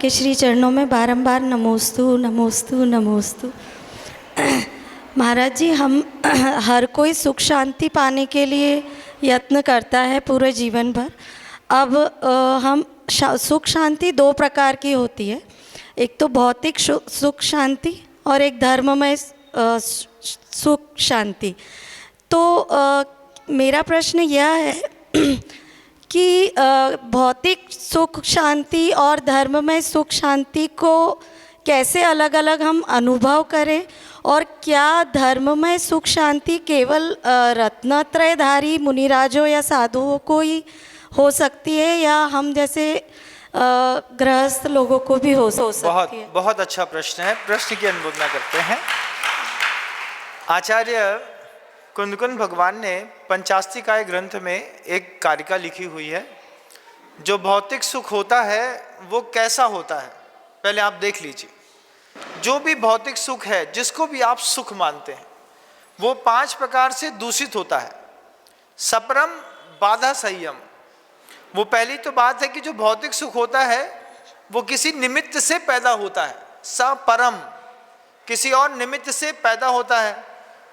के श्री चरणों में बारंबार नमोस्तु नमोस्तु नमोस्तु। महाराज जी, हम हर कोई सुख शांति पाने के लिए यत्न करता है पूरे जीवन भर। अब हम सुख शांति दो प्रकार की होती है, एक तो भौतिक सुख शांति और एक धर्ममय सुख शांति। तो मेरा प्रश्न यह है कि भौतिक सुख शांति और धर्ममय सुख शांति को कैसे अलग अलग हम अनुभव करें, और क्या धर्ममय सुख शांति केवल रत्नत्रयधारी मुनिराजों या साधुओं को ही हो सकती है, या हम जैसे गृहस्थ लोगों को भी हो सकती है? बहुत अच्छा प्रश्न है। प्रश्न की अनुमोदना करते हैं। आचार्य कुंदकुंद भगवान ने पंचास्तिकाय ग्रंथ में एक कारिका लिखी हुई है। जो भौतिक सुख होता है वो कैसा होता है, पहले आप देख लीजिए। जो भी भौतिक सुख है, जिसको भी आप सुख मानते हैं, वो 5 प्रकार से दूषित होता है। सपरम बाधा संयम, वो पहली तो बात है कि जो भौतिक सुख होता है वो किसी निमित्त से पैदा होता है। सपरम, किसी और निमित्त से पैदा होता है।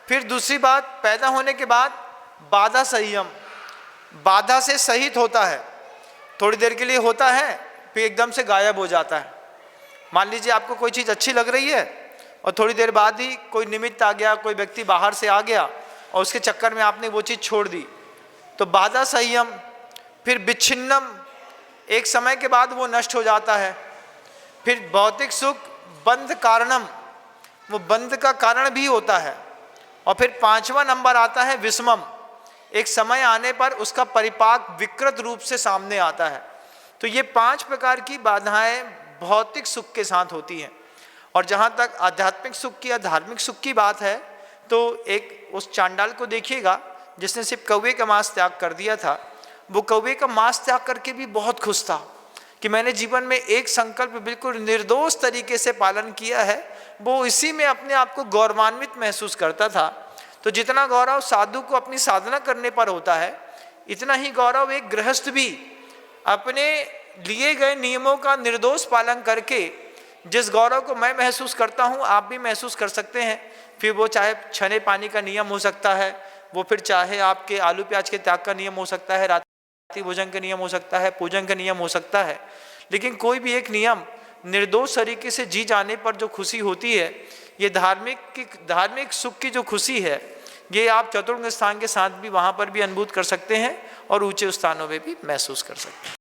फिर दूसरी बात, पैदा होने के बाद बाधा संयम, बाधा से सहित होता है। थोड़ी देर के लिए होता है, फिर एकदम से गायब हो जाता है। मान लीजिए आपको कोई चीज़ अच्छी लग रही है और थोड़ी देर बाद ही कोई निमित्त आ गया, कोई व्यक्ति बाहर से आ गया और उसके चक्कर में आपने वो चीज़ छोड़ दी, तो बाधा संयम। फिर विच्छिन्नम, एक समय के बाद वो नष्ट हो जाता है। फिर भौतिक सुख बंध कारणम, वो बंध का कारण भी होता है। और फिर 5वां नंबर आता है विषमम, एक समय आने पर उसका परिपाक विकृत रूप से सामने आता है। तो ये 5 प्रकार की बाधाएं भौतिक सुख के साथ होती हैं। और जहाँ तक आध्यात्मिक सुख की या धार्मिक सुख की बात है, तो एक उस चांडाल को देखिएगा जिसने सिर्फ कौवे का मांस त्याग कर दिया था। वो कौवे का मांस त्याग करके भी बहुत खुश था कि मैंने जीवन में एक संकल्प बिल्कुल निर्दोष तरीके से पालन किया है। वो इसी में अपने आप को गौरवान्वित महसूस करता था। तो जितना गौरव साधु को अपनी साधना करने पर होता है, इतना ही गौरव एक गृहस्थ भी अपने लिए गए नियमों का निर्दोष पालन करके, जिस गौरव को मैं महसूस करता हूँ आप भी महसूस कर सकते हैं। फिर वो चाहे छने पानी का नियम हो सकता है, वो फिर चाहे आपके आलू प्याज के त्याग का नियम हो सकता है, रात्रि भोजन का नियम हो सकता है, पूजन का नियम हो सकता है। लेकिन कोई भी एक नियम निर्दोष तरीके से जी जाने पर जो खुशी होती है, ये धार्मिक सुख की जो खुशी है, ये आप चतुर्ंग स्थान के साथ भी वहाँ पर भी अनुभूत कर सकते हैं और ऊंचे स्थानों में भी महसूस कर सकते हैं।